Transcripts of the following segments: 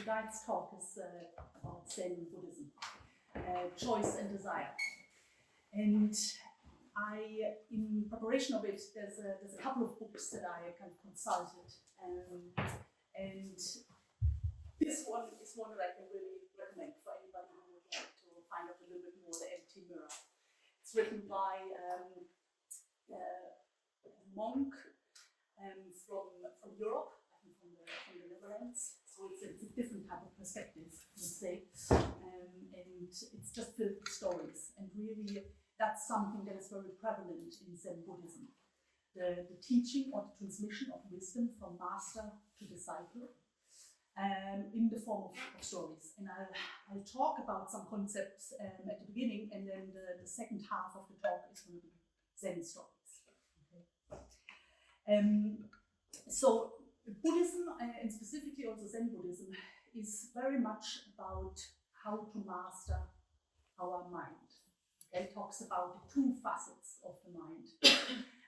tonight's talk is about Zen Buddhism, choice and desire. And in preparation of it, there's a couple of books that I kind of consulted, and this one is one that I can really recommend for anybody who would like to find out a little bit more, The Empty Mirror. It's written by a monk from Europe, I think from the Netherlands. So it's a different type of perspective, I would say, and it's just filled with stories. And really, that's something that is very prevalent in Zen Buddhism. The teaching or the transmission of wisdom from master to disciple in the form of stories. And I'll talk about some concepts at the beginning, and then the second half of the talk is going to be Zen stories. Okay. So Buddhism, and specifically also Zen Buddhism, is very much about how to master our mind. Okay, it talks about the two facets of the mind.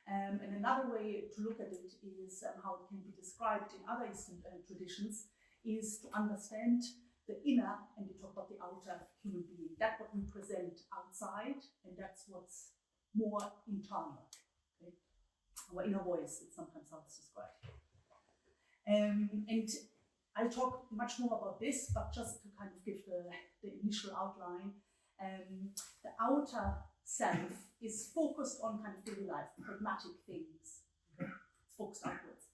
And another way to look at it is how it can be described in other Eastern traditions, is to understand the inner, and we talk about the outer human being. That's what we present outside, and that's what's more internal. Okay? Our inner voice, it's sometimes how it's described. And I'll talk much more about this, but just to kind of give the initial outline. The outer self is focused on kind of daily life, pragmatic things. Okay? It's focused outwards.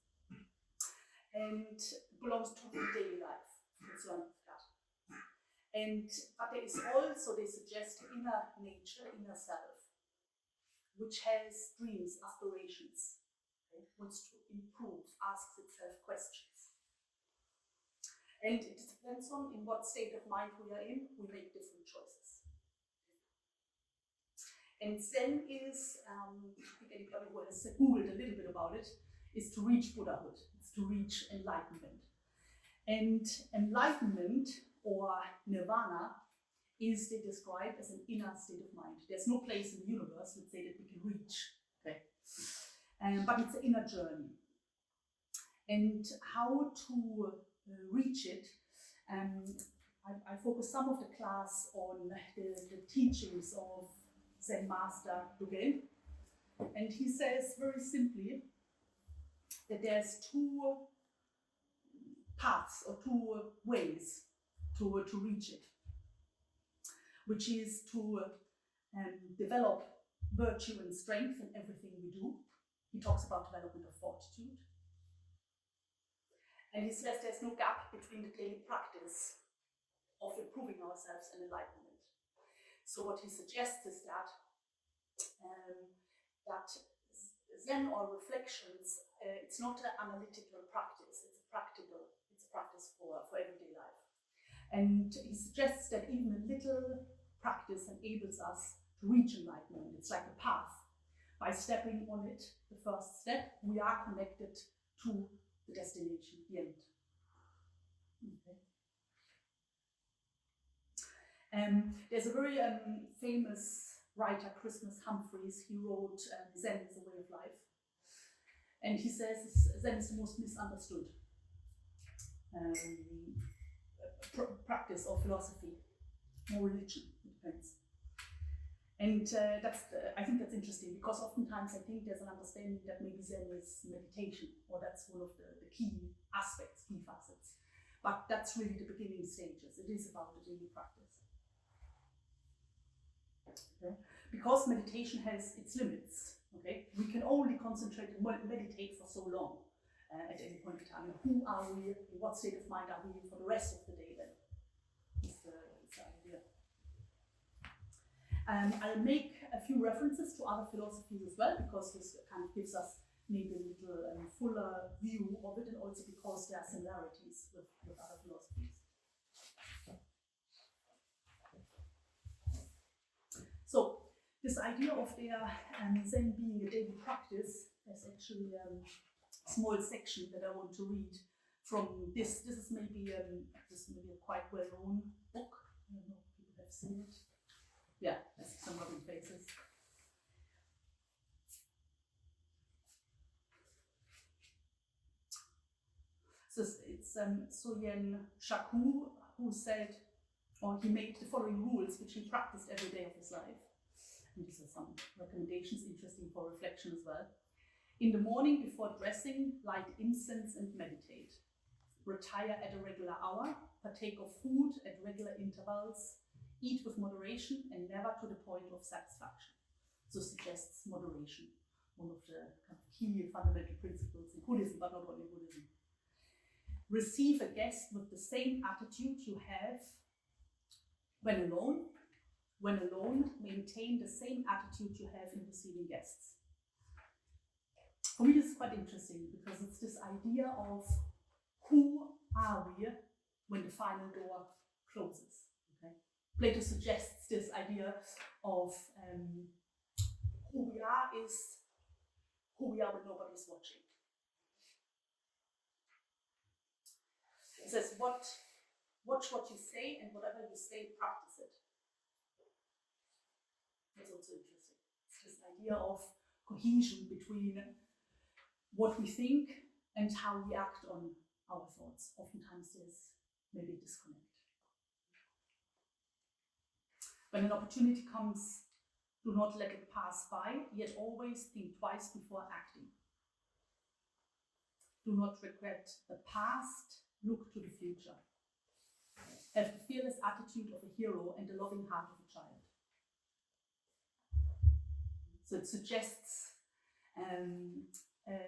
And belongs to the daily life. It's one of that. But there is also, they suggest, inner nature, inner self, which has dreams, aspirations, okay? Wants to improve, asks itself questions. And it depends on in what state of mind we are in, we make different choices. And Zen is, I think anybody who has Googled a little bit about it, is to reach Buddhahood, it's to reach enlightenment. And enlightenment, or nirvana, is they describe as an inner state of mind. There's no place in the universe, let's say, that we can reach, okay? But it's an inner journey. And how to reach it, I focus some of the class on the teachings of Zen Master Dogen. And he says very simply that there's two paths or two ways to reach it, which is to develop virtue and strength in everything we do. He talks about development of fortitude. And he says there's no gap between the daily practice of improving ourselves and enlightenment. So what he suggests is that Zen or reflections, it's not an analytical practice, it's a practice for everyday life. And he suggests that even a little practice enables us to reach enlightenment. It's like a path. By stepping on it, the first step, we are connected to the destination, the end. Okay. There's a very famous writer, Christmas Humphreys. He wrote Zen is a Way of Life. And he says Zen is the most misunderstood practice or philosophy, or religion, it depends. And I think that's interesting, because oftentimes I think there's an understanding that maybe Zen is meditation, or that's one of the key aspects, key facets. But that's really the beginning stages. It is about the daily practice. Okay. Because meditation has its limits. Okay, we can only concentrate and meditate for so long at any point in time. Who are we? In what state of mind are we for the rest of the day? Then, it's the idea. I'll make a few references to other philosophies as well, because this kind of gives us maybe a little fuller view of it, and also because there are similarities with other philosophies. So, this idea of their Zen being a daily practice, there's actually a small section that I want to read from this. This is maybe a quite well-known book. I don't know if people have seen it. Yeah, I see some rubbing faces. So it's it's Soyen Shaku who said, or he made the following rules, which he practiced every day of his life. And these are some recommendations, interesting for reflection as well. In the morning, before dressing, light incense and meditate. Retire at a regular hour, partake of food at regular intervals, eat with moderation and never to the point of satisfaction. So suggests moderation, one of the kind of key fundamental principles in Buddhism, but not only Buddhism. Receive a guest with the same attitude you have when alone. When alone, maintain the same attitude you have in receiving guests. For me, this is quite interesting because it's this idea of who are we when the final door closes. Okay? Plato suggests this idea of who we are is who we are when nobody's watching. He says, watch what you say, and whatever you say, practice it. That's also interesting. It's this idea of cohesion between what we think and how we act on our thoughts. Oftentimes there's maybe a disconnect. When an opportunity comes, do not let it pass by, yet always think twice before acting. Do not regret the past, look to the future. Have the fearless attitude of a hero and the loving heart of a child. So it suggests a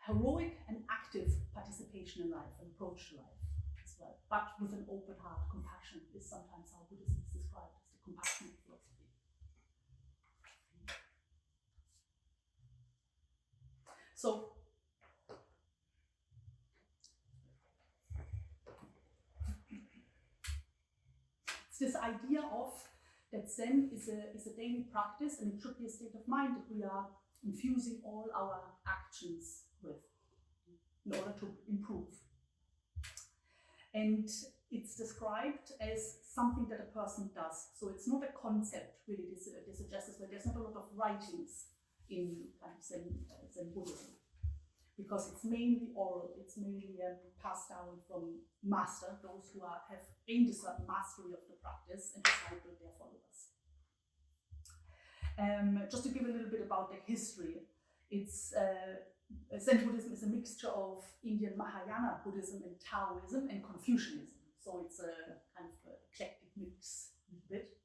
heroic and active participation in life, an approach to life as well, but with an open heart. Compassion is sometimes how Buddhism is described as the compassionate philosophy. So it's this idea of that Zen is a daily practice, and it should be a state of mind that we are infusing all our actions with in order to improve. And it's described as something that a person does. So it's not a concept, really. They suggest this, but there's not a lot of writings in Zen Buddhism, because it's mainly oral, it's mainly passed down from master, those who have gained a certain mastery of the practice and disciple their followers. Just to give a little bit about the history, it's Zen Buddhism is a mixture of Indian Mahayana Buddhism and Taoism and Confucianism. So it's a kind of eclectic mix a bit.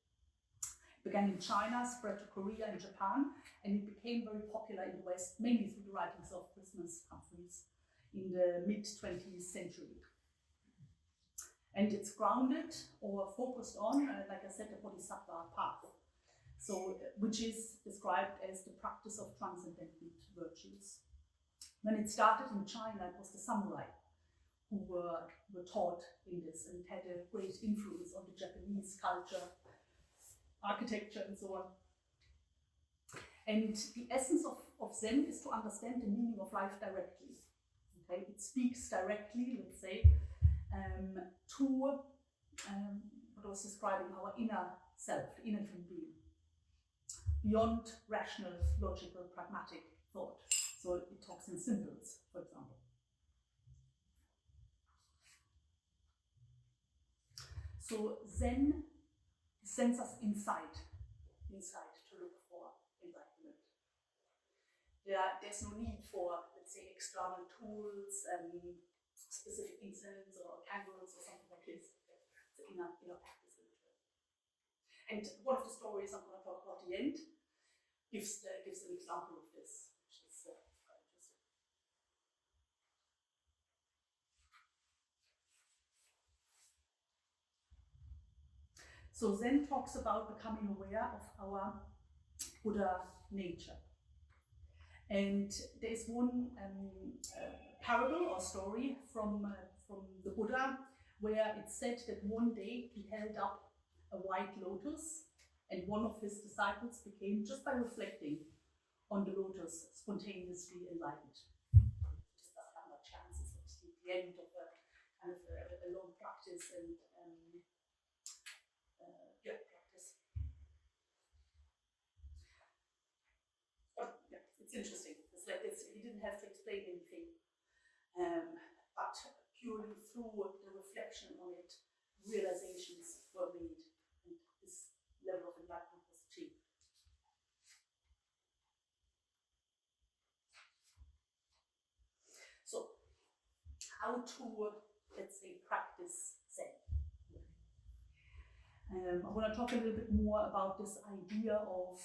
It began in China, spread to Korea and Japan, and it became very popular in the West, mainly through the writings of Christmas Humphreys in the mid-20th century. And it's grounded or focused on, like I said, the Bodhisattva path. So, which is described as the practice of transcendental virtues. When it started in China, it was the samurai who were taught in this and had a great influence on the Japanese culture, architecture, and so on. And the essence of Zen is to understand the meaning of life directly. Okay? It speaks directly, let's say, to what I was describing, our inner self, the inner human being, beyond rational, logical, pragmatic thought. So it talks in symbols, for example. So Zen sends us inside to look for enlightenment. There's no need for, let's say, external tools, specific incense or candles or something like this. It's an inner practice. And one of the stories I'm going to talk about at the end gives an example of this, which is quite interesting. So Zen talks about becoming aware of our Buddha nature. And there is one parable or story from the Buddha where it said that one day he held up a white lotus, and one of his disciples became, just by reflecting on the lotus, spontaneously enlightened. Just by chance, it's obviously the end of a kind of a long practice and practice. But yeah, it's interesting. It's like this. He didn't have to explain anything, but purely through the reflection on it, realizations were made, and this level of enlightenment was achieved. So, how to, let's say, practice Zen? I want to talk a little bit more about this idea of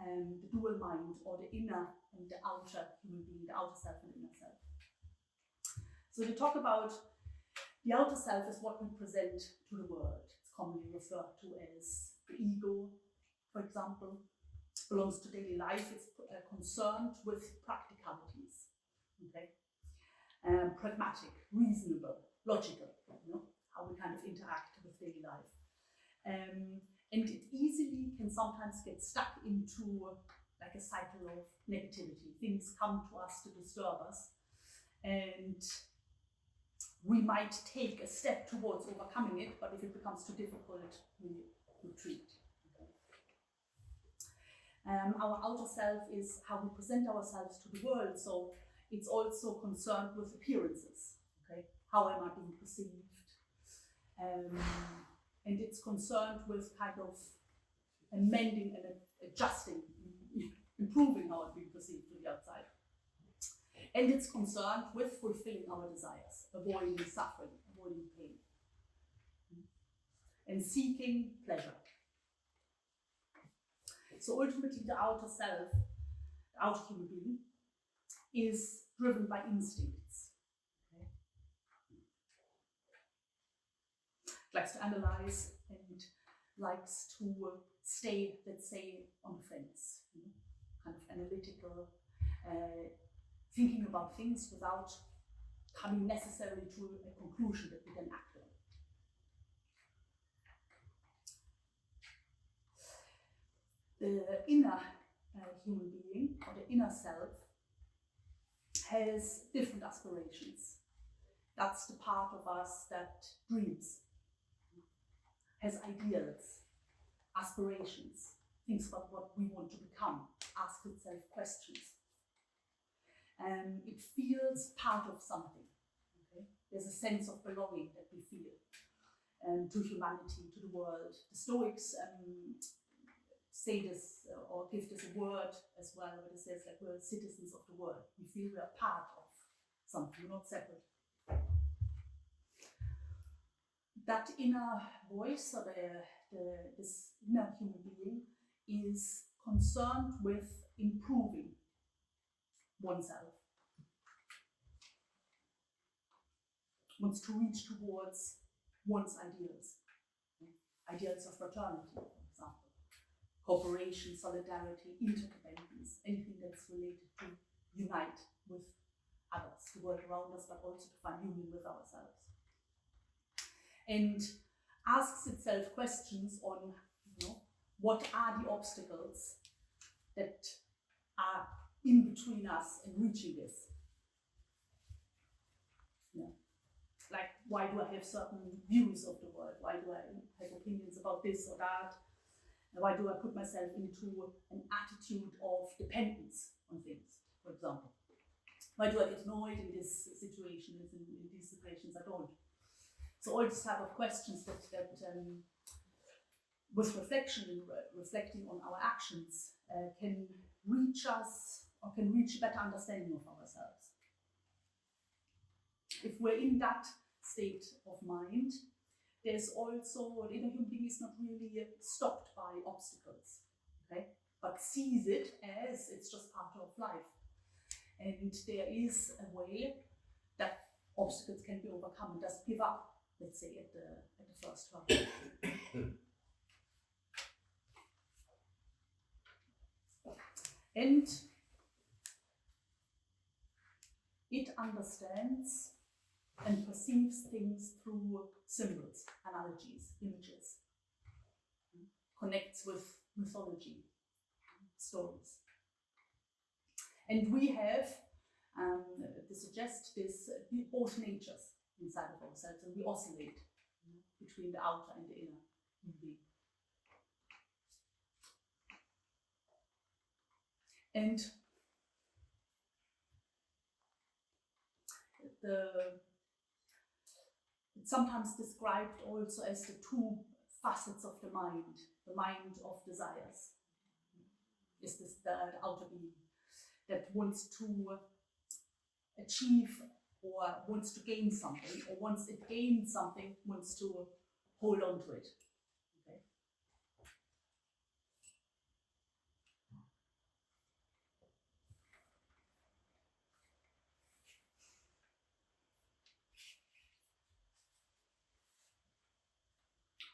the dual mind, or the inner and the outer human being, the outer self and the inner self. So to talk about the outer self is what we present to the world. It's commonly referred to as the ego, for example. Belongs to daily life. It's concerned with practicalities, okay? Pragmatic, reasonable, logical, how we kind of interact with daily life. And it easily can sometimes get stuck into like a cycle of negativity. Things come to us to disturb us, and we might take a step towards overcoming it, but if it becomes too difficult, we retreat. Our outer self is how we present ourselves to the world, so it's also concerned with appearances. Okay, how am I being perceived? And it's concerned with kind of amending and adjusting, improving how it's being perceived to the outside. And it's concerned with fulfilling our desires, avoiding suffering, avoiding pain, and seeking pleasure. So ultimately the outer self, the outer human being, is driven by instincts. Okay? Likes to analyze and likes to stay, let's say, on the fence, kind of analytical, thinking about things without coming necessarily to a conclusion that we can act on. The inner human being, or the inner self, has different aspirations. That's the part of us that dreams, has ideals, aspirations, thinks about what we want to become, asks itself questions. It feels part of something. Okay? There's a sense of belonging that we feel to humanity, to the world. The Stoics say this, or give this a word as well, where it says that we're citizens of the world. We feel we're part of something, we're not separate. That inner voice, or this inner human being, is concerned with improving oneself. Wants to reach towards one's ideals. Ideals of fraternity, for example. Cooperation, solidarity, interdependence, anything that's related to unite with others, the world around us, but also to find union with ourselves. And asks itself questions on, what are the obstacles that are in between us and reaching this. Like, why do I have certain views of the world? Why do I have opinions about this or that? And why do I put myself into an attitude of dependence on things, for example? Why do I get annoyed in this situation, in these situations I don't? So all these type of questions that with reflection and reflecting on our actions can reach us, or can reach a better understanding of ourselves. If we're in that state of mind, there's also, the inner human being is not really stopped by obstacles, okay? But sees it as it's just part of life. And there is a way that obstacles can be overcome and doesn't give up, let's say, at the first hurdle. And it understands and perceives things through symbols, analogies, images, connects with mythology, stories. And we have, to suggest this, both natures inside of ourselves, and we oscillate between the outer and the inner being. And sometimes described also as the two facets of the mind of desires. Is this the outer being that wants to achieve or wants to gain something, or once it gains something, wants to hold on to it. Okay.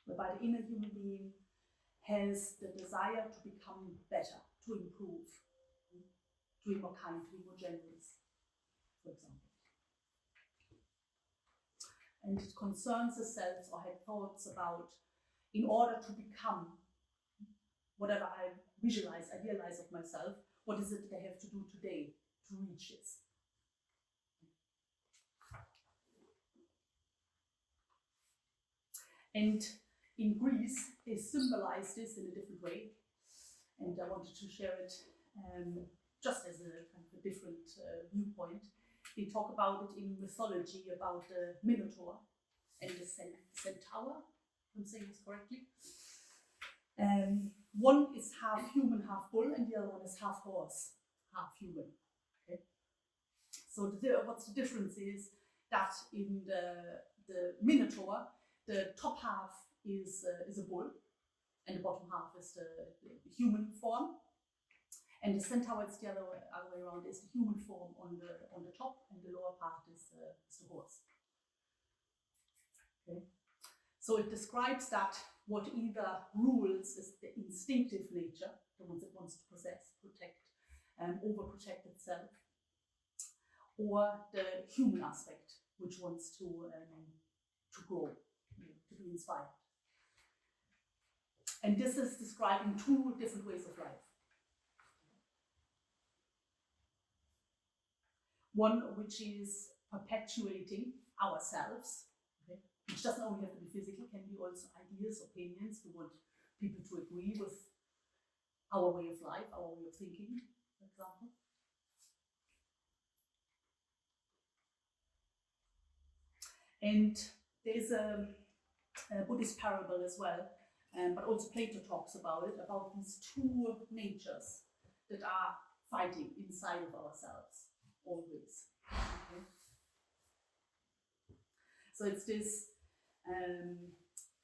Whereby the inner human being has the desire to become better, to improve, to be more kind, to be more generous, for example. And it concerns itself or had thoughts about, in order to become whatever I visualize, idealize of myself, what is it that I have to do today to reach this? And in Greece, they symbolize this in a different way. And I wanted to share it just as a kind of a different viewpoint. They talk about it in mythology, about the Minotaur and the Centaur, if I'm saying this correctly. One is half human, half bull, and the other one is half horse, half human. Okay? So what's the difference is that in the Minotaur, the top half is a bull, and the bottom half is the human form. And the centaur, it's the other way around, is the human form on the top, and the lower part is the horse. Okay. So it describes that what either rules is the instinctive nature, the one that wants to possess, protect, overprotect itself, or the human aspect, which wants to grow, to be inspired. And this is describing two different ways of life. One which is perpetuating ourselves, okay, which doesn't only have to be physical, can be also ideas, opinions. We want people to agree with our way of life, our way of thinking, for example. And there's a Buddhist parable as well, but also Plato talks about it, about these two natures that are fighting inside of ourselves. Always. Okay. So it's this,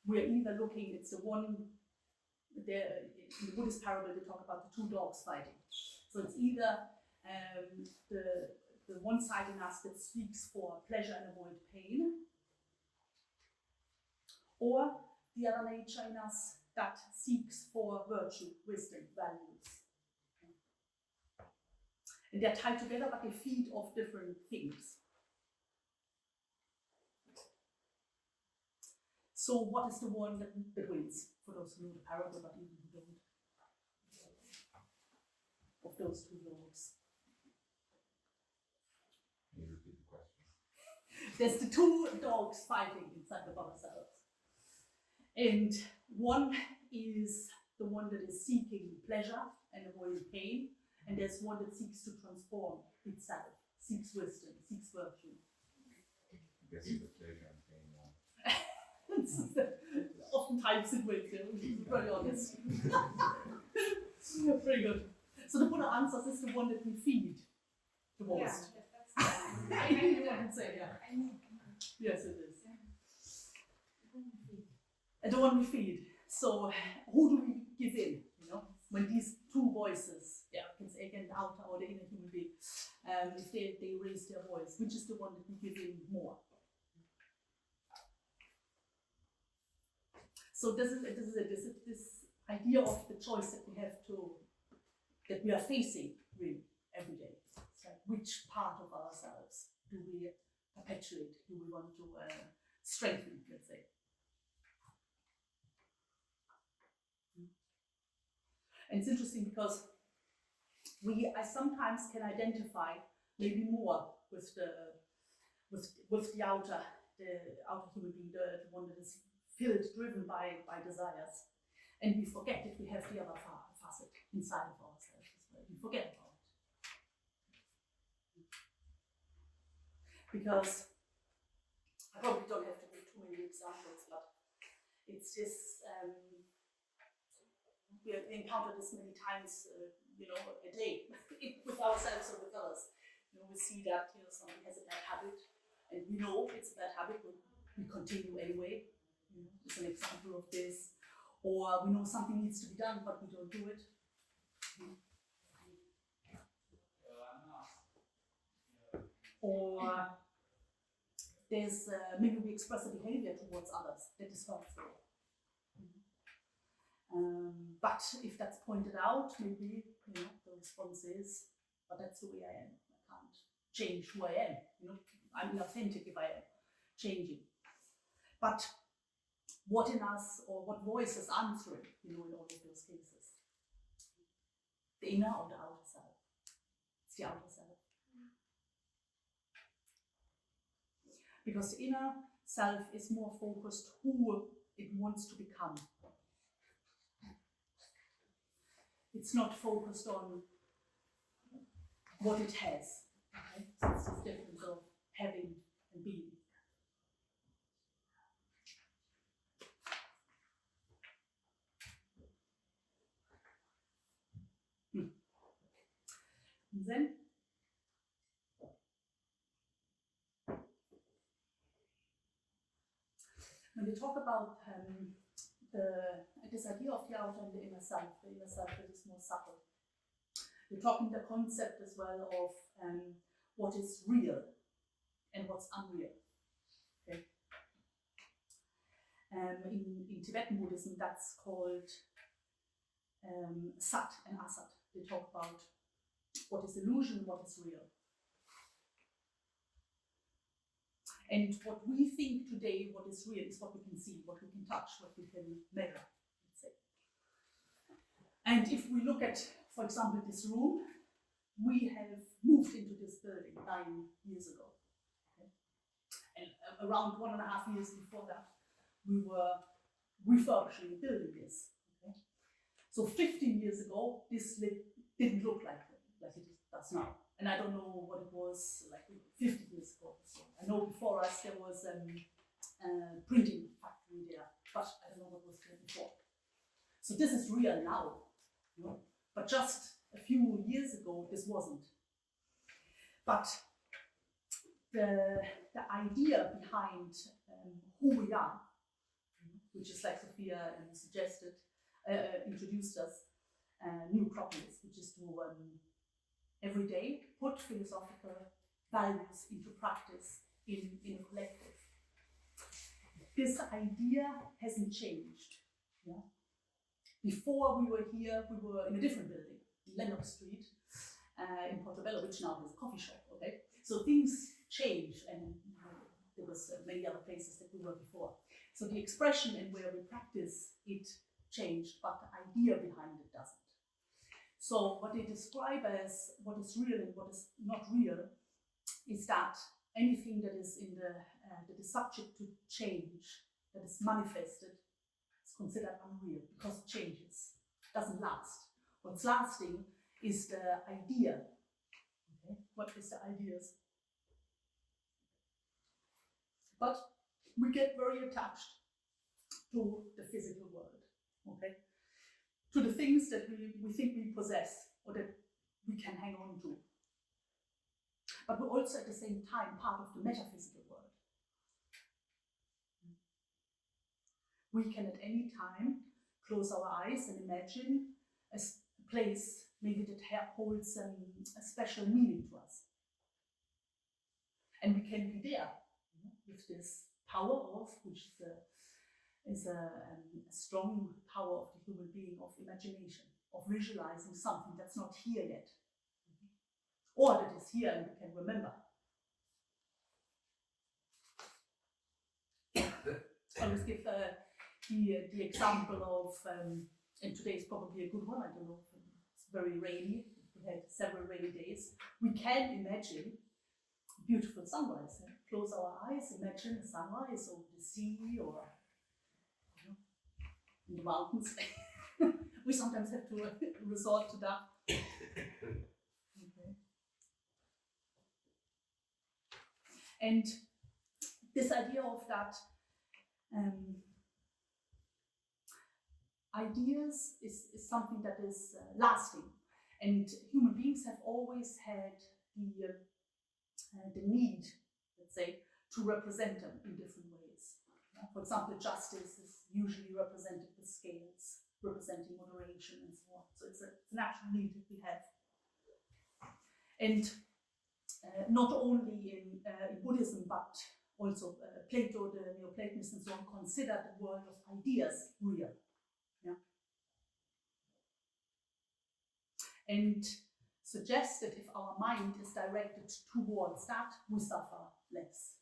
we're either looking, it's the one, in the Buddhist parable they talk about the two dogs fighting. So it's either the one side in us that seeks for pleasure and avoid pain, or the other nature in us that seeks for virtue, wisdom, values. And they're tied together, but they feed off different things. So what is the one that wins? For those who know the parable, but even who don't. Of those two dogs. Can you repeat the question? There's the two dogs fighting inside of ourselves. And one is the one that is seeking pleasure and avoiding pain. And there's one that seeks to transform itself, seeks wisdom, seeks virtue. I guess it's the pleasure and pain one. Oftentimes it wins, to be very honest. Very good. So the Buddha answers is the one that we feed the most. Yeah, that's I really want to say, yeah. Yes, it is. And the one we feed. So who do we give in? When these two voices, I can say again, the outer or the inner human being, if they raise their voice, which is the one that we give in more? So this is this idea of the choice that we have that we are facing really every day. It's like, which part of ourselves do we perpetuate? Do we want to strengthen, let's say? And it's interesting because I sometimes can identify maybe more with the outer human being, the one that is filled, driven by desires, and we forget that we have the other facet inside of ourselves as well. We forget about it because I probably don't have to give too examples, but it's this, we encounter this many times, a day with ourselves or with others. We see that somebody has a bad habit, and we know it's a bad habit, but we continue anyway. It's an example of this. Or we know something needs to be done, but we don't do it. Or there's maybe we express a behavior towards others that is hurtful. But if that's pointed out, maybe the response is, but that's the way I am. I can't change who I am. I'm inauthentic if I am changing. But what in us, or what voice is answering, in all of those cases? The inner or the outer self? It's the outer self. Because the inner self is more focused who it wants to become. It's not focused on what it has. Okay? So it's this difference of having and being. And then when we talk about this idea of the outer and the inner self that is more subtle. We're talking the concept as well of what is real and what's unreal. Okay. In Tibetan Buddhism, that's called Sat and Asat. They talk about what is illusion, what is real. And what we think today, what is real, is what we can see, what we can touch, what we can measure, let's say. And if we look at, for example, this room, we have moved into this building 9 years ago. Okay? And around 1.5 years before that, we were refurbishing, building this. Okay? So 15 years ago, this didn't look like it does now. And I don't know what it was like 50 years ago. So I know before us there was a printing factory there, but I don't know what was there before. So this is real now, but just a few years ago this wasn't. But the idea behind who we are, which is like Sophia suggested, introduced us, new Acropolis, which is to every day put philosophical values into practice in a collective. This idea hasn't changed. Yeah? Before we were here, we were in a different building, Lennox Street, in Portobello, which now has a coffee shop. Okay, so things change, and there was many other places that we were before. So the expression and where we practice it changed, but the idea behind it doesn't. So what they describe as what is real and what is not real is that anything that is that is subject to change, that is manifested, is considered unreal because it changes, doesn't last. What's lasting is the idea. Okay? What is the ideas? But we get very attached to the physical world. Okay? To the things that we think we possess or that we can hang on to. But we're also at the same time part of the metaphysical world. We can at any time close our eyes and imagine a place maybe that holds a special meaning to us. And we can be there with this power of, which is a strong power of the human being, of imagination, of visualizing something that's not here yet, or that is here and we can remember. I always give the example of, and today is probably a good one, I don't know, it's very rainy, we had several rainy days. We can imagine a beautiful sunrise, close our eyes, imagine a sunrise over the sea or in the mountains. We sometimes have to resort to that. Okay. And this idea of that Ideas is something that is lasting, and human beings have always had the need, let's say, to represent them in different ways. For example, justice is usually represented with scales, representing moderation and so on. So it's a natural need that we have. And not only in Buddhism, but also Plato, the Neoplatonists and so on, consider the world of ideas real. Yeah? And suggest that if our mind is directed towards that, we suffer less.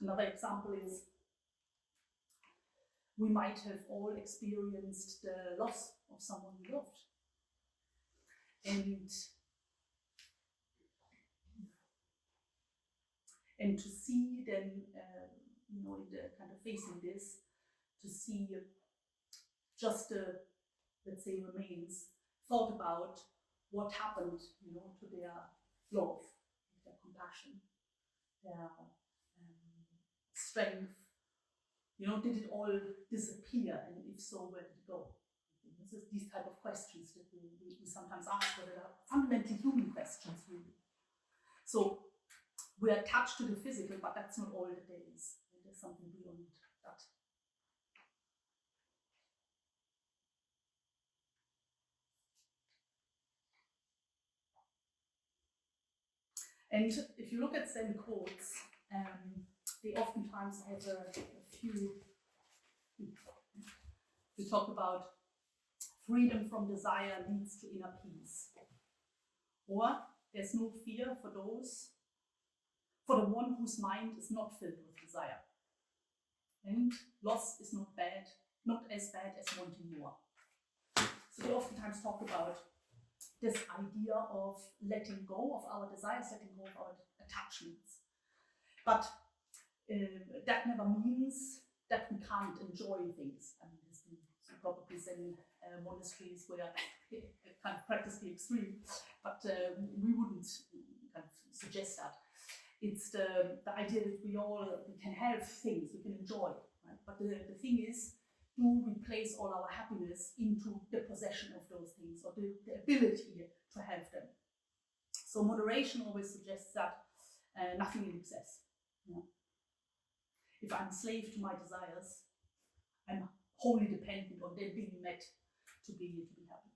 Another example is we might have all experienced the loss of someone we loved. And to see then, in the kind of facing this, to see just the, let's say, remains, thought about what happened, to their love, their compassion, their strength. Did it all disappear, and if so, where did it go? These type of questions that we sometimes ask, whether they're fundamentally human questions, really. So we are attached to the physical, but that's not all that there is. There's something beyond that. And if you look at Zen quotes, they oftentimes have a few. We talk about freedom from desire leads to inner peace. Or there's no fear for the one whose mind is not filled with desire. And loss is not as bad as wanting more. So we oftentimes talk about this idea of letting go of our desires, letting go of our attachments. But that never means that we can't enjoy things. I mean, there's been probably Zen monasteries where kind of practice the extreme, but we wouldn't kind of suggest that. It's the idea that we can have things, we can enjoy, right? But the thing is, do we place all our happiness into the possession of those things, or the ability to have them? So moderation always suggests that nothing in excess. If I'm a slave to my desires, I'm wholly dependent on them being met to be happy.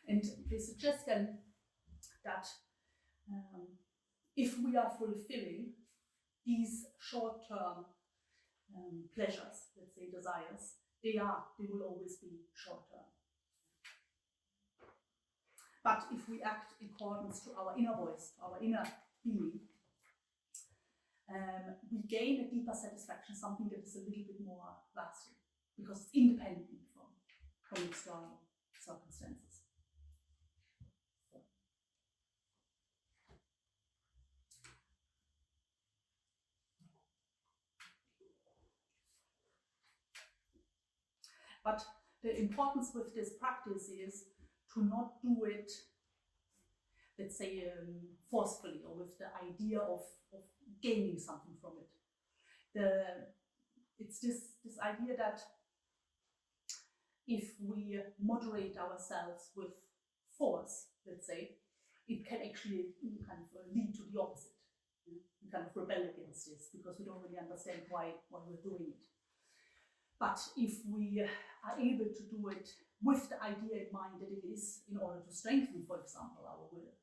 And they suggest then that if we are fulfilling these short-term pleasures, let's say desires, they will always be short-term. But if we act in accordance to our inner voice, our inner being, we gain a deeper satisfaction, something that is a little bit more lasting, because it's independent from external circumstances. But the importance with this practice is to not do it, let's say, forcefully, or with the idea of gaining something from it. It's this idea that if we moderate ourselves with force, let's say, it can actually kind of lead to the opposite. We kind of rebel against this because we don't really understand why we're doing it. But if we are able to do it with the idea in mind that it is in order to strengthen, for example, our will,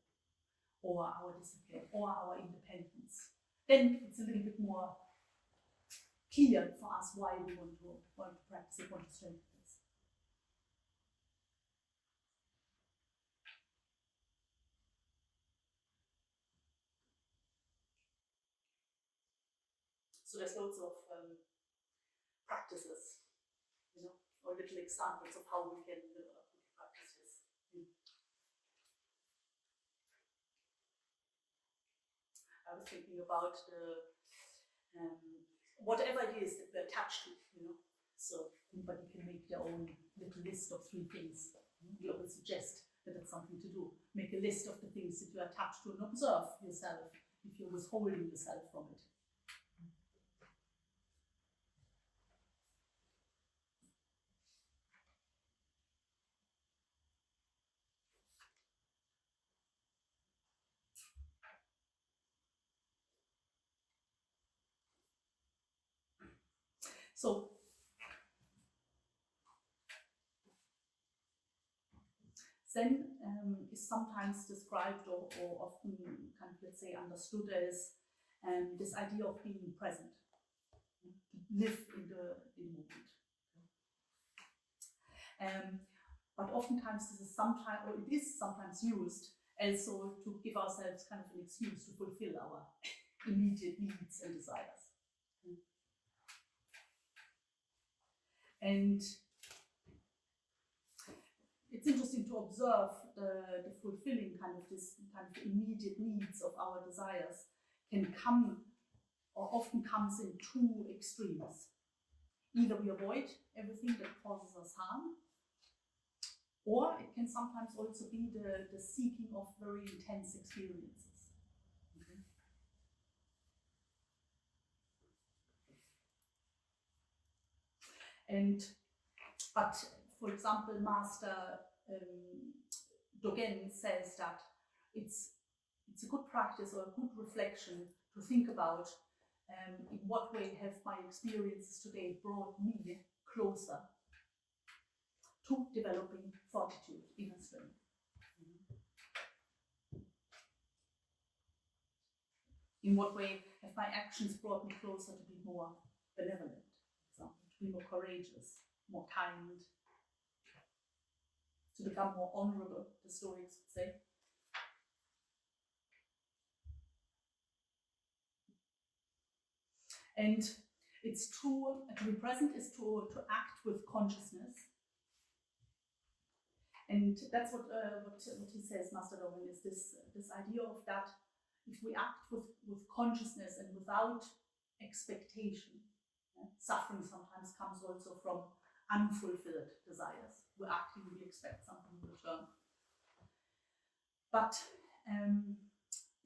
or our discipline, or our independence, then it's a little bit more clear for us why we want to practice it, want to strengthen this. So there's loads of practices, or little examples of how we can practice this. I was thinking about whatever it is that we're attached to, So anybody can make their own little list of 3 things. We always suggest that it's something to do. Make a list of the things that you are attached to and observe yourself if you're withholding yourself from it. So, Zen is sometimes described or often kind of, let's say, understood as this idea of being present, to live in the moment. But oftentimes this is sometimes, or it is sometimes used also to give ourselves kind of an excuse to fulfill our immediate needs and desires. And it's interesting to observe the fulfilling kind of this kind of immediate needs of our desires can come, or often comes in two extremes. Either we avoid everything that causes us harm, or it can sometimes also be the seeking of very intense experiences. Okay. But for example, Master Dogen says that it's a good practice or a good reflection to think about in what way have my experiences today brought me closer to developing fortitude, inner strength. In what way have my actions brought me closer to be more benevolent, for example, to be more courageous, more kind, to become more honorable, the Stoics would say. And it's true, to be present is to act with consciousness. And that's what he says, Master Dogen, is this idea of that if we act with consciousness and without expectation, suffering sometimes comes also from unfulfilled desires. We're acting, we expect something in return. But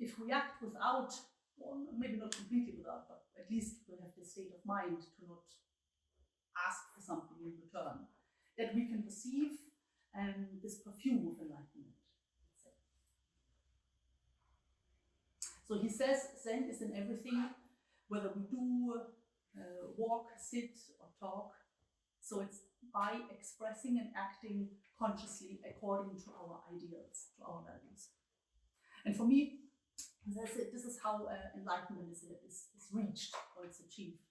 if we act without, or maybe not completely without, but at least we have the state of mind to not ask for something in return, that we can perceive this perfume of enlightenment. So he says Zen is in everything, whether we do walk, sit, or talk. So it's by expressing and acting consciously according to our ideals, to our values. And for me, as I said, this is how enlightenment is reached or it's achieved.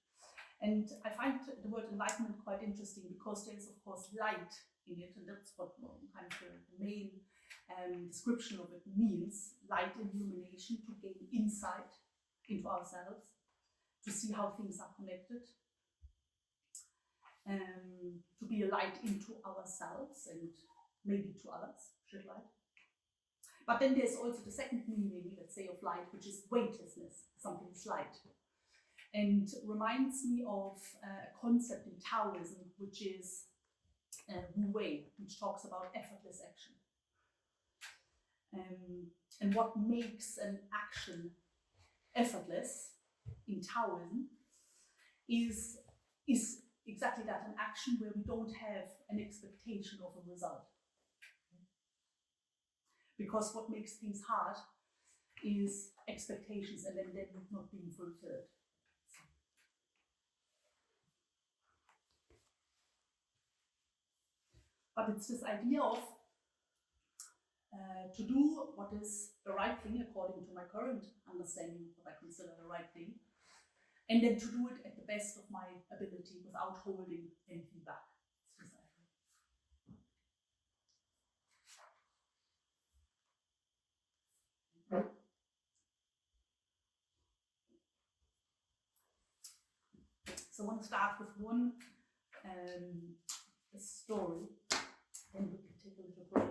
And I find the word enlightenment quite interesting because there's, of course, light in it, and that's what kind of the main description of it means: light and illumination, to gain insight into ourselves, to see how things are connected, to be a light into ourselves and maybe to others, shed light. But then there's also the second meaning, let's say, of light, which is weightlessness, something is light. And reminds me of a concept in Taoism, which is Wu Wei, which talks about effortless action. And what makes an action effortless in Taoism is exactly that, an action where we don't have an expectation of a result. Because what makes things hard is expectations and then them not being fulfilled. But it's this idea of to do what is the right thing according to my current understanding of what I consider the right thing, and then to do it at the best of my ability without holding anything back. So I want to start with one story, and we can take a little break.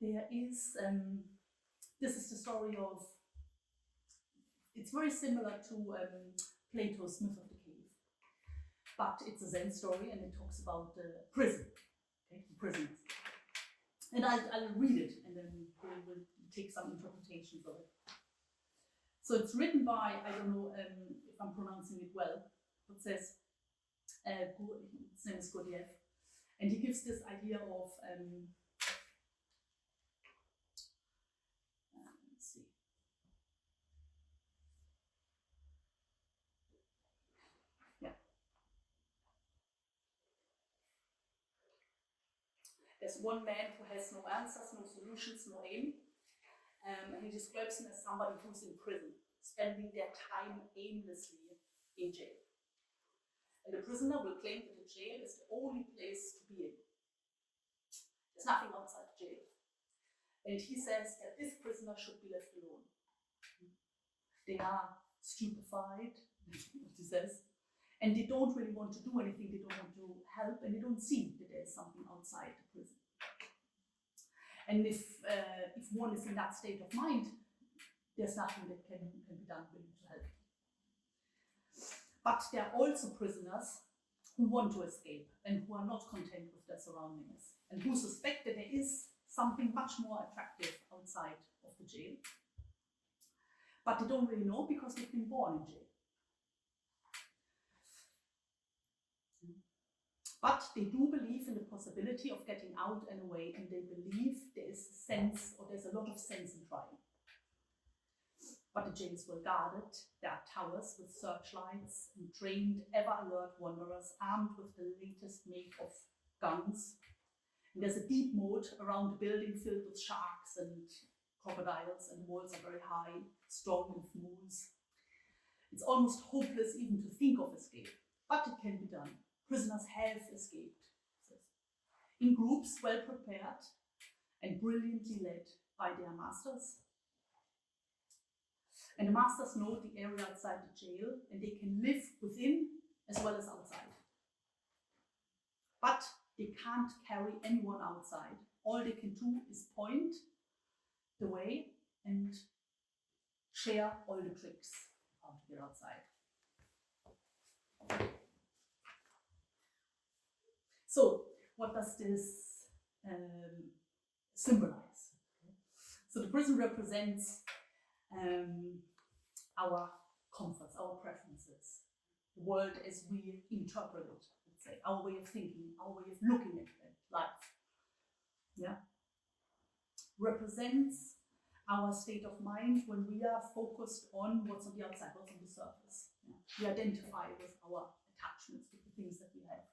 There is, this is the story of it's very similar to Plato's myth of the cave, but it's a Zen story and it talks about prison, okay, prisons. And I'll read it and then we'll take some interpretations of it. So it's written by, I don't know if I'm pronouncing it well, it says, his name is Gurdjieff, and he gives this idea of, let's see. Yeah. There's one man who has no answers, no solutions, no aim. And he describes him as somebody who's in prison, spending their time aimlessly in jail. And the prisoner will claim that the jail is the only place to be in. There's nothing outside the jail. And he says that this prisoner should be left alone. They are stupefied, what he says, and they don't really want to do anything, they don't want to help, and they don't see that there's something outside the prison. And if one is in that state of mind, there's nothing that can be done really to help. But there are also prisoners who want to escape and who are not content with their surroundings and who suspect that there is something much more attractive outside of the jail. But they don't really know because they've been born in jail. But they do believe in the possibility of getting out and away, and they believe there is a sense, or there's a lot of sense in trying. But the jail is well guarded. There are towers with searchlights and trained, ever-alert wanderers armed with the latest make of guns. And there's a deep moat around the building filled with sharks and crocodiles, and the walls are very high, strong with moons. It's almost hopeless even to think of escape, but it can be done. Prisoners have escaped, in groups well prepared and brilliantly led by their masters. And the masters know the area outside the jail, and they can live within as well as outside. But they can't carry anyone outside. All they can do is point the way and share all the tricks how to get outside. So, what does this symbolize? So the prison represents our comforts, our preferences, the world as we interpret it, let's say, our way of thinking, our way of looking at life. Yeah. Represents our state of mind when we are focused on what's on the outside, what's on the surface. Yeah. We identify with our attachments, with the things that we have.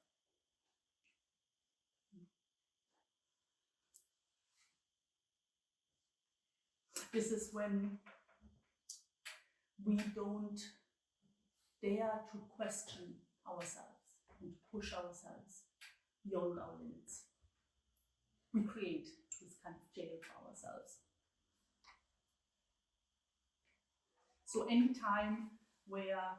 This is when we don't dare to question ourselves and push ourselves beyond our limits. We create this kind of jail for ourselves. So any time where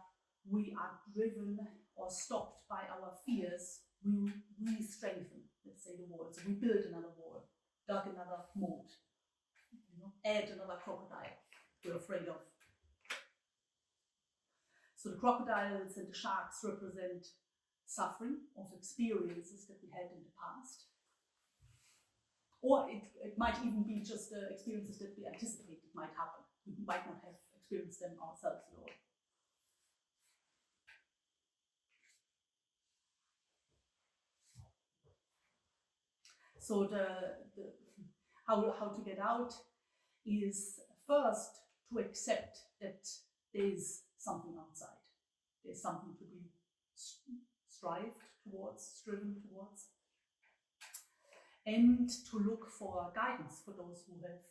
we are driven or stopped by our fears, we re-strengthen, let's say, the wall. So we build another wall, dug another moat, add another crocodile we're afraid of. So the crocodiles and the sharks represent suffering of experiences that we had in the past. Or it might even be just experiences that we anticipated might happen. We might not have experienced them ourselves at all. So how to get out is first to accept that there is something outside. There's something to be striven towards. And to look for guidance for those who have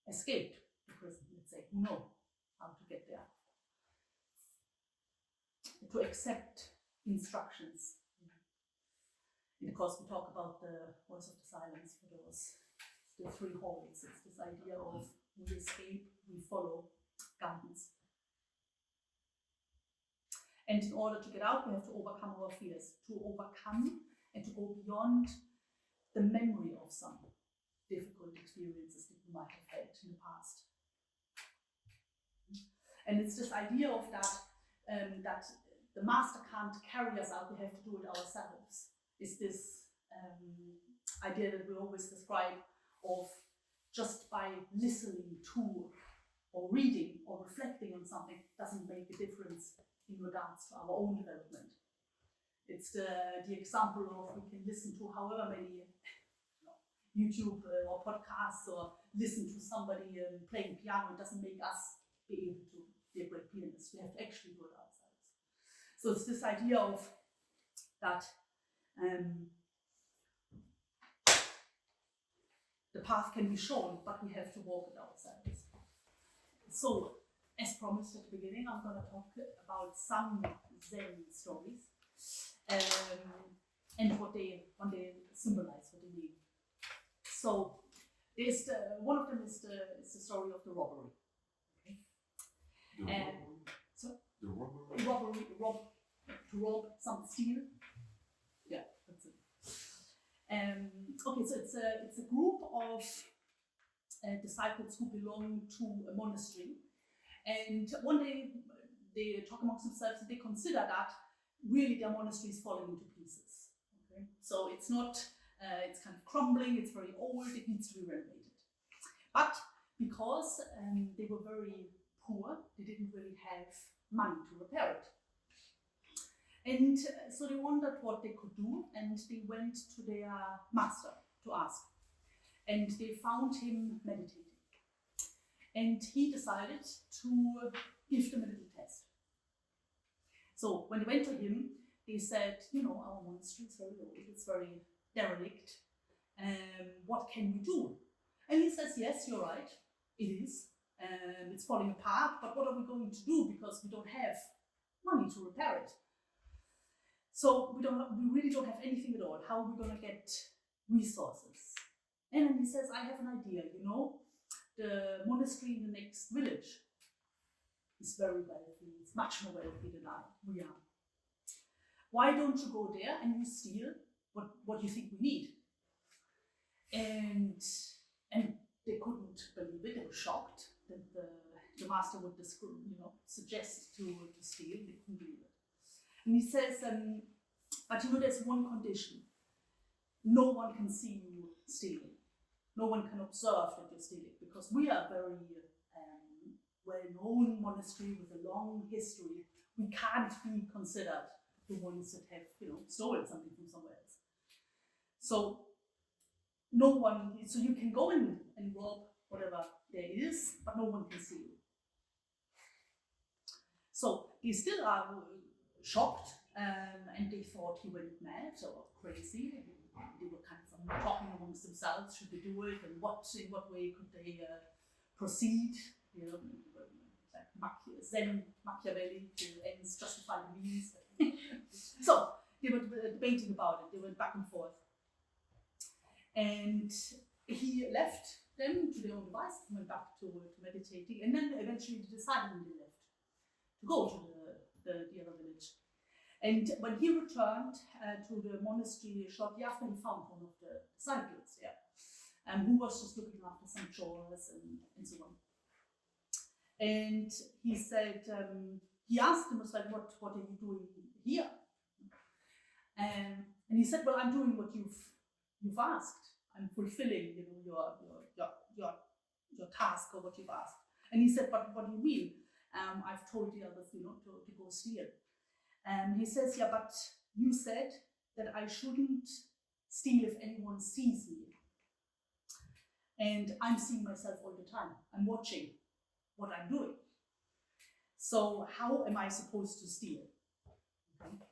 escaped the prison, let's say, who know how to get there. To accept instructions. In the course we talk about the voice of the silence for those, the three hallways. It's this idea of we escape, we follow guidance. And in order to get out, we have to overcome our fears, to overcome and to go beyond the memory of some difficult experiences that we might have had in the past. And it's this idea of that that the master can't carry us out; we have to do it ourselves. It's this idea that we always describe of just by listening to, or reading, or reflecting on something doesn't make a difference in regards to our own development. It's the example of we can listen to however many YouTube or podcasts, or listen to somebody playing piano. It doesn't make us be able to be a great pianist. We have to actually do it ourselves. So it's this idea of that the path can be shown, but we have to walk it ourselves. So, as promised at the beginning, I'm going to talk about some Zen stories and what they symbolize, what they mean. So, there's one of them is the story of the robbery. Okay? The robbery? To rob, steal. Yeah, that's it. Okay, so it's a group of disciples who belong to a monastery, and one day they talk amongst themselves and they consider that really their monastery is falling into pieces. Okay, so it's not, it's kind of crumbling, it's very old, it needs to be renovated. But because they were very poor, they didn't really have money to repair it. And so they wondered what they could do, and they went to their master to ask. And they found him meditating. And he decided to give them a little test. So when they went to him, they said, our monastery is very old, it's very derelict. What can we do? And he says, yes, you're right, it is. It's falling apart, but what are we going to do? Because we don't have money to repair it. So we really don't have anything at all. How are we going to get resources? And then he says, I have an idea, the monastery in the next village is very wealthy. It's much more wealthy than we are. Why don't you go there and you steal what you think we need? And they couldn't believe it. They were shocked that the master would suggest to steal. They couldn't believe it. And he says, but there's one condition. No one can see you stealing. No one can observe that you're stealing, because we are very well-known monastery with a long history. We can't be considered the ones that have, stolen something from somewhere else. So so you can go in and rob whatever there is, but no one can see you. So they still are shocked, and they thought he went mad or crazy. They were kind of talking amongst themselves, should they do it, and in what way could they proceed? Like Zen Machiavelli, the ends justify the means. So they were debating about it. They went back and forth, and he left them to their own devices and went back to meditating. And then eventually they decided when they left to go to the other village. And when he returned to the monastery shortly after, he found one of the disciples, who was just looking after some chores and so on. And he said, he asked him, was like, what are you doing here? And he said, well, I'm doing what you've asked. I'm fulfilling, your task or what you've asked. And he said, but what do you mean? I've told the others, to go steal. And he says, yeah, but you said that I shouldn't steal if anyone sees me. And I'm seeing myself all the time. I'm watching what I'm doing. So how am I supposed to steal? Okay.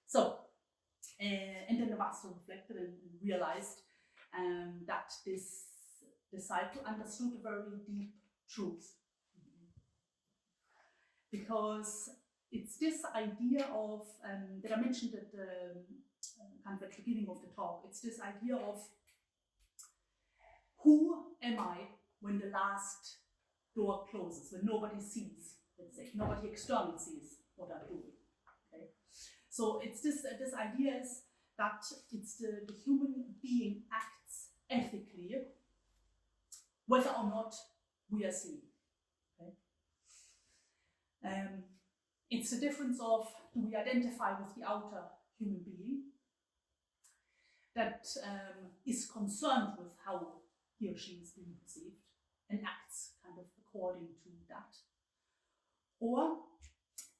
So, and then the master reflected and realized that this disciple understood a very deep truth. Because it's this idea of, that I mentioned at the kind of at the beginning of the talk, it's this idea of who am I when the last door closes, when nobody sees, let's say, nobody externally sees what I'm doing. Okay? So it's this idea is that it's the human being acts ethically whether or not we are seen. Okay? It's the difference of, do we identify with the outer human being that is concerned with how he or she is being perceived and acts kind of according to that? Or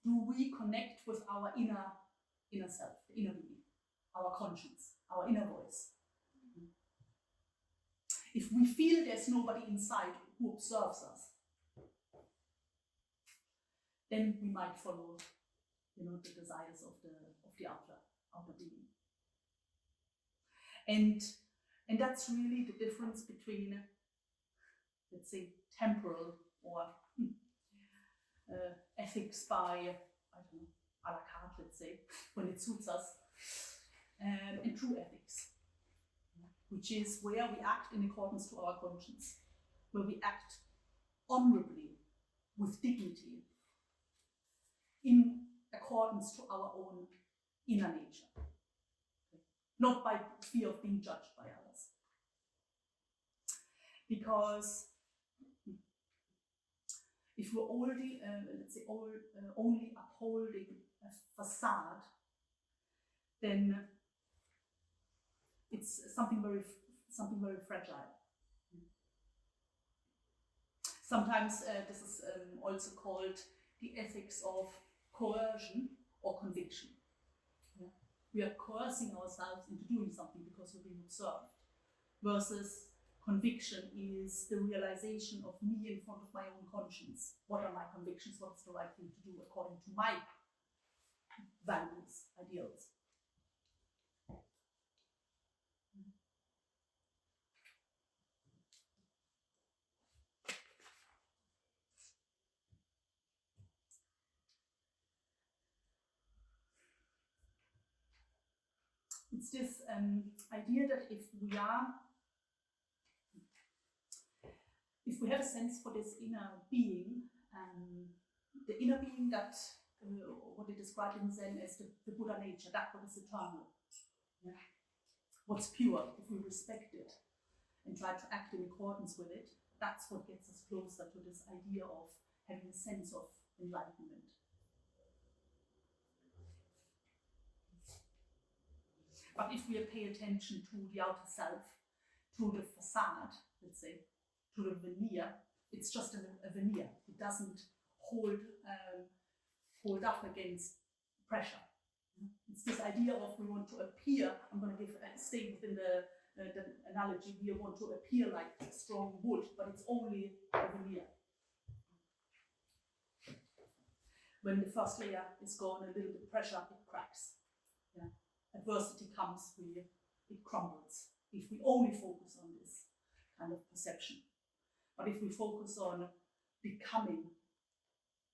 do we connect with our inner self, the inner being, our conscience, our inner voice? If we feel there's nobody inside who observes us, then we might follow, the desires of the outer being. And that's really the difference between, let's say, temporal or ethics by, I don't know, a la carte, let's say, when it suits us, and true ethics, which is where we act in accordance to our conscience, where we act honorably, with dignity, in accordance to our own inner nature, not by fear of being judged by others. Because if we're already, let's say, only upholding a facade, then it's something very fragile. Sometimes this is also called the ethics of coercion or conviction. Yeah? We are coercing ourselves into doing something because we're being observed, versus conviction is the realization of me in front of my own conscience. What are my convictions? What's the right thing to do according to my values, ideals? It's this idea that if we have a sense for this inner being, the inner being that, what they describe in Zen as the Buddha nature, that what is eternal, yeah? What's pure, if we respect it and try to act in accordance with it, that's what gets us closer to this idea of having a sense of enlightenment. But if we pay attention to the outer self, to the facade, let's say, to the veneer, it's just a veneer. It doesn't hold up against pressure. It's this idea of we want to appear. I'm going to stay within the analogy. We want to appear like strong wood, but it's only a veneer. When the first layer is gone, a little bit of pressure, it cracks. Yeah. Adversity comes, it crumbles. If we only focus on this kind of perception. But if we focus on becoming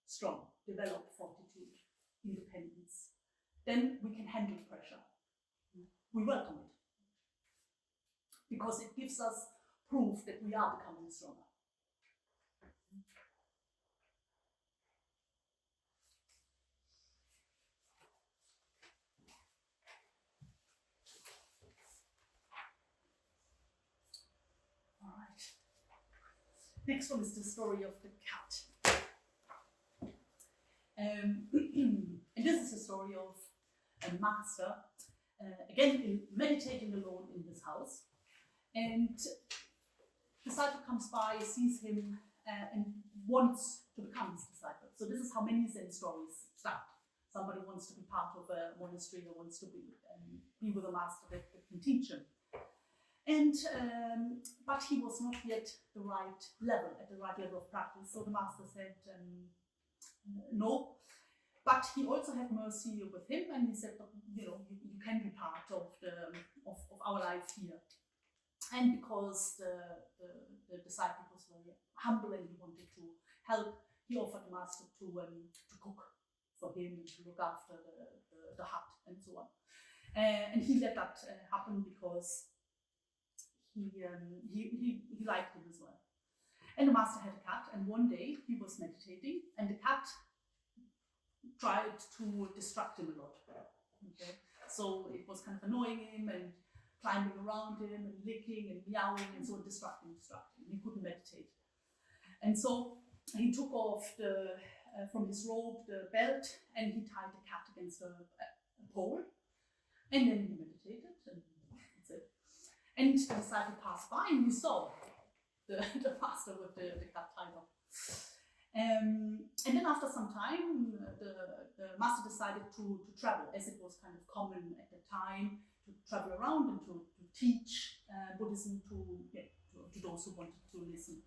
strong, develop fortitude, independence, then we can handle pressure. We welcome it. Because it gives us proof that we are becoming stronger. Next one is the story of the cat. And this is the story of a master, again meditating alone in his house. And the disciple comes by, sees him, and wants to become his disciple. So this is how many Zen stories start. Somebody wants to be part of a monastery or wants to be with a master that can teach him. And but he was not yet at the right level of practice. So the master said no. But he also had mercy with him, and he said, you can be part of our life here. And because the disciple was very humble and he wanted to help, he offered the master to cook for him and to look after the hut and so on. And he let that happen because he liked him as well. And the master had a cat, and one day he was meditating, and the cat tried to distract him a lot. Okay? So it was kind of annoying him and climbing around him and licking and meowing and so distracting. He couldn't meditate. And so he took off the from his robe the belt, and he tied the cat against a pole, and then he meditated, and that's it. And the disciple passed by, and he saw the master with the cat tied up. And then after some time, the master decided to travel, as it was kind of common at the time, to travel around and to teach Buddhism to those who wanted to listen.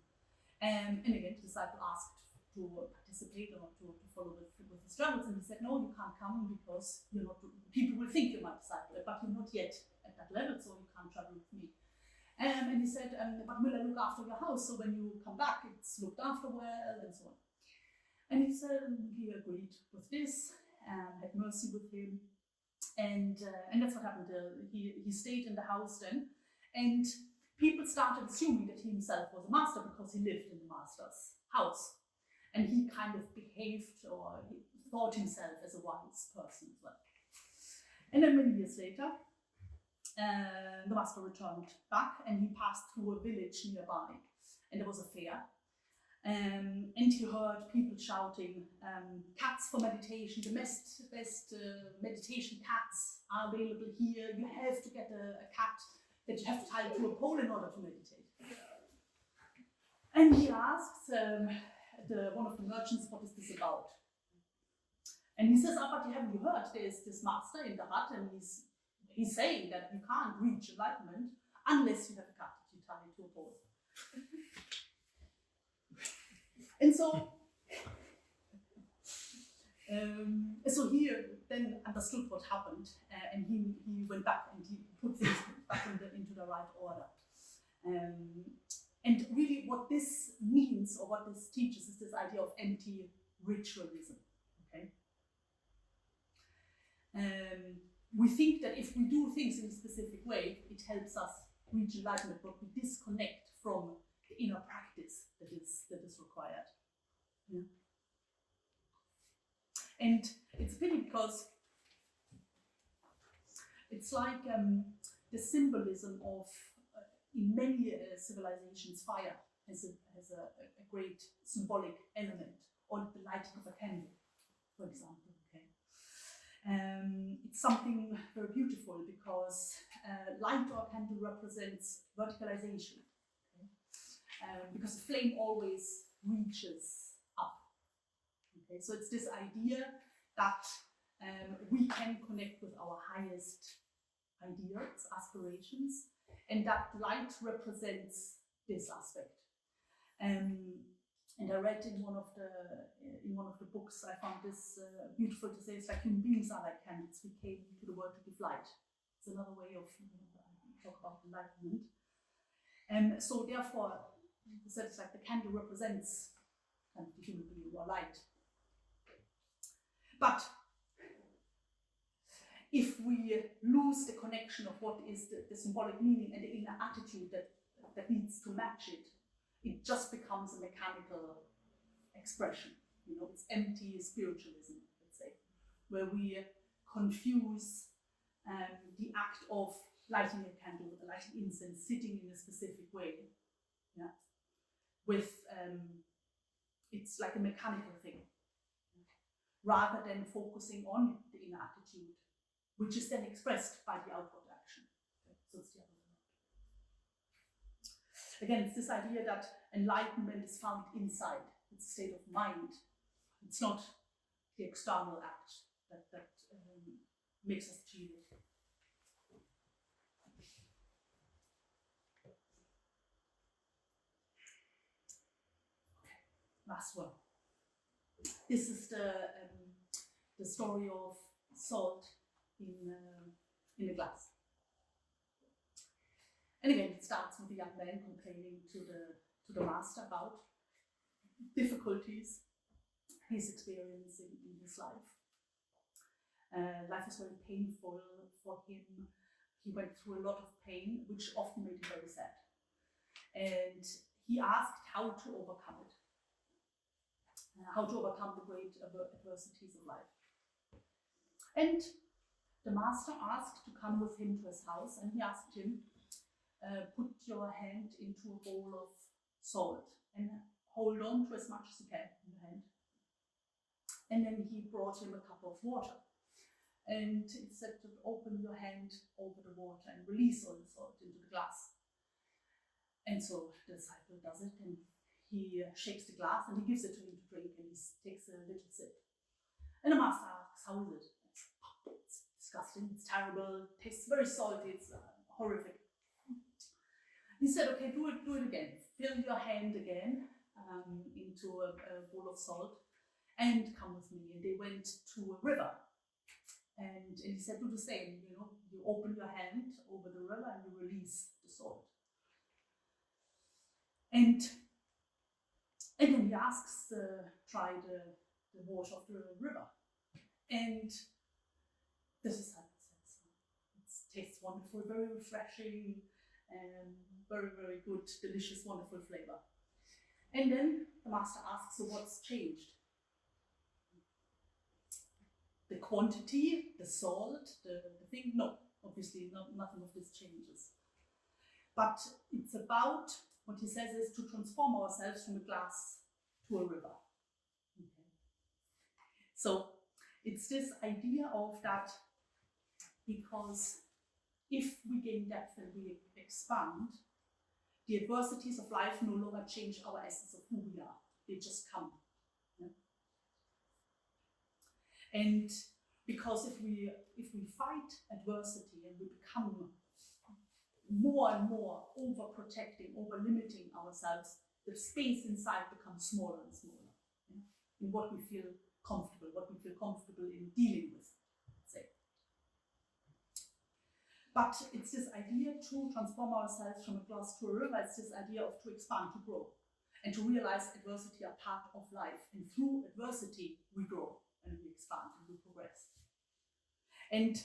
And again, the disciple asked to participate or to follow with his travels, and he said, no, you can't come because you're not, people will think you're my disciple, but you're not yet at that level, so you can't travel with me. And he said, but will I look after your house, so when you come back, it's looked after well, and so on. And he said, he agreed with this, had mercy with him, and that's what happened. He stayed in the house then, and people started assuming that he himself was a master because he lived in the master's house. And he kind of behaved, or he thought himself as a wise person as well. And then many years later, the master returned back, and he passed through a village nearby, and there was a fair. And he heard people shouting, cats for meditation, the best meditation cats are available here. You have to get a cat that you have to tie to a pole in order to meditate. And he asked one of the merchants, what is this about? And he says, but haven't you heard? There's this master in the hut, and he's saying that you can't reach enlightenment unless you have a cat that you tie to a pole. And so he then understood what happened, and he went back and he put things back into the right order. And really what this means, or what this teaches, is this idea of anti-ritualism. Okay? We think that if we do things in a specific way, it helps us reach enlightenment, but we disconnect from the inner practice that is required. Yeah. And it's a pity because it's like the symbolism of, in many civilizations, fire has a great symbolic element, or the lighting of a candle, for example. Okay. It's something very beautiful because light or candle represents verticalization. Okay. Because the flame always reaches up. Okay, so it's this idea that we can connect with our highest ideals, aspirations, and that light represents this aspect. And I read in one of the books, I found this beautiful to say. It's like human beings are like candles. We came to the world to give light. It's another way of talk about enlightenment. And so therefore, it's like the candle represents kind of the human being or light. But if we lose the connection of what is the symbolic meaning and the inner attitude that needs to match it, it just becomes a mechanical expression. It's empty spiritualism, let's say, where we confuse the act of lighting a candle, lighting incense, sitting in a specific way, yeah, with it's like a mechanical thing, rather than focusing on the inner attitude, which is then expressed by the outward action. Okay? So it's the other way around. Again, it's this idea that enlightenment is found inside. It's a state of mind. It's not the external act that makes us achieve it. Last one. This is the story of salt in a glass. And again, it starts with a young man complaining to the master about difficulties he's experiencing in his life. Life is very painful for him. He went through a lot of pain, which often made him very sad. And he asked how to overcome it. How to overcome the great adversities of life. And the master asked to come with him to his house, and he asked him, put your hand into a bowl of salt and hold on to as much as you can in your hand. And then he brought him a cup of water. And he said to open your hand over the water and release all the salt into the glass. And so the disciple does it, and he shakes the glass and he gives it to him to drink, and he takes a little sip. And the master asks, how is it? It's disgusting, it's terrible, it tastes very salty, it's horrific. He said, okay, do it again. Fill your hand again into a bowl of salt and come with me. And they went to a river. And he said, do the same, you open your hand over the river and you release the salt. And then he asks, try the water of the river. And the disciple says, it tastes wonderful, very refreshing, very, very good, delicious, wonderful flavor. And then the master asks, so what's changed? The quantity, the salt, the thing? No, obviously nothing of this changes. But it's about, what he says is to transform ourselves from a glass to a river. Okay. So it's this idea of that, because if we gain depth and we expand, the adversities of life no longer change our essence of who we are. They just come. Yeah? And because if we fight adversity and we become more and more overprotecting, over-limiting ourselves, the space inside becomes smaller and smaller. Yeah? In what we feel comfortable in dealing with, say. But it's this idea to transform ourselves from a glass to a river. It's this idea of to expand, to grow, and to realize adversity are part of life. And through adversity, we grow and we expand and we progress. And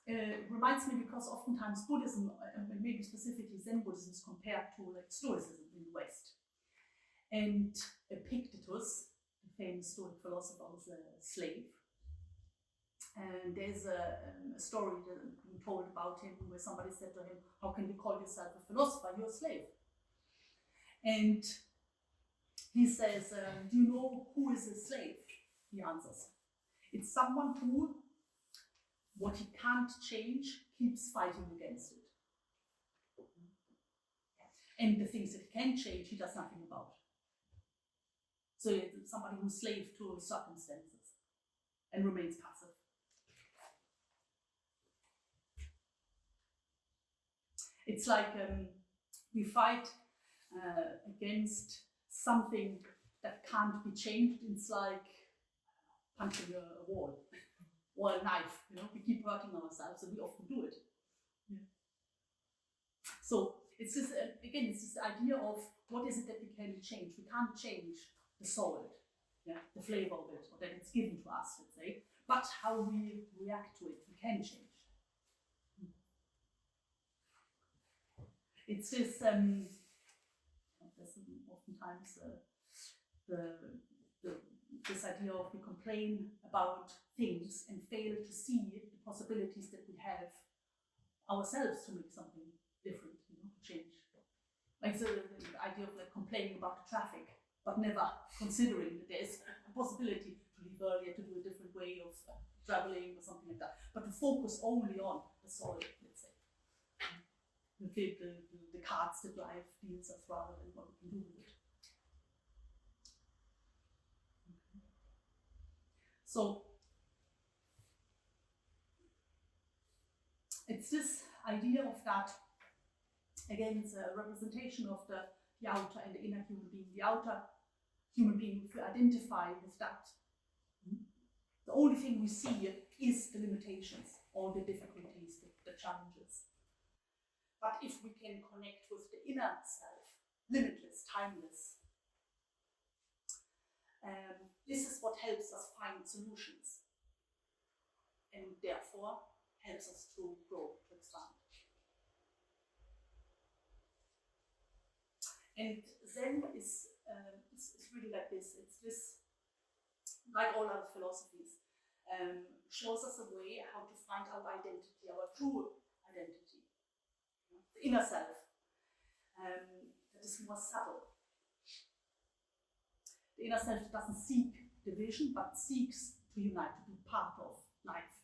it reminds me, because oftentimes Buddhism, and maybe specifically Zen Buddhism, is compared to like Stoicism in the West. And Epictetus, the famous Stoic philosopher, was a slave. And there's a story told about him where somebody said to him, how can you call yourself a philosopher? You're a slave. And he says, do you know who is a slave? He answers, it's someone who, what he can't change, keeps fighting against it. And the things that he can change, he does nothing about. So it's somebody who's slave to circumstances and remains passive. It's like we fight against something that can't be changed. It's like punching a wall or a knife. We keep hurting ourselves, and we often do it. Yeah. So it's this again. It's this idea of what is it that we can change. We can't change the solid, the flavor of it, or that it's given to us, let's say. But how we react to it, we can change. It's this, there's oftentimes this idea of we complain about things and fail to see the possibilities that we have ourselves to make something different, to change. Like the idea of like complaining about the traffic, but never considering that there is a possibility to leave earlier, to do a different way of traveling or something like that, but to focus only on the solid, let's say. The cards that life deals us rather than what we can do with it. Okay. So it's this idea of that, again, it's a representation of the outer and the inner human being. The outer human being, if we identify with that, the only thing we see is the limitations, all the difficulties, the challenges. But if we can connect with the inner self, limitless, timeless, this is what helps us find solutions, and therefore helps us to grow, to expand. And Zen is really like this. It's this, like all other philosophies, shows us a way how to find our identity, our true identity. The inner self, that is more subtle. The inner self doesn't seek division, but seeks to unite, to be part of life,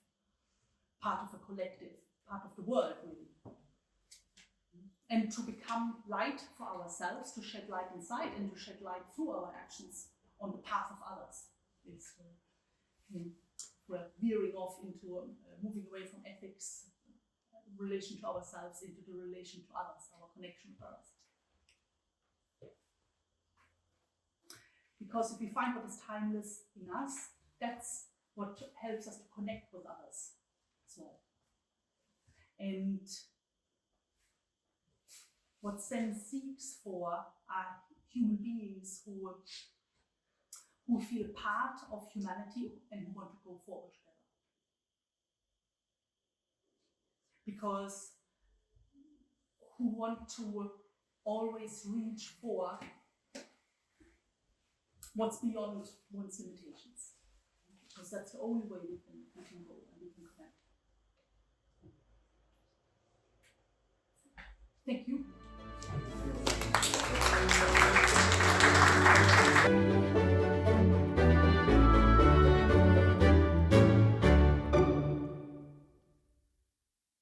part of a collective, part of the world, really. And to become light for ourselves, to shed light inside and to shed light through our actions on the path of others. It's, we're veering off into moving away from ethics, relation to ourselves, into the relation to others, our connection with others. Because if we find what is timeless in us, that's what helps us to connect with others as well. And what Zen seeks for are human beings who feel part of humanity and who want to go forward together. Because who want to always reach for what's beyond one's limitations. Because that's the only way we can go and we can connect. Thank you.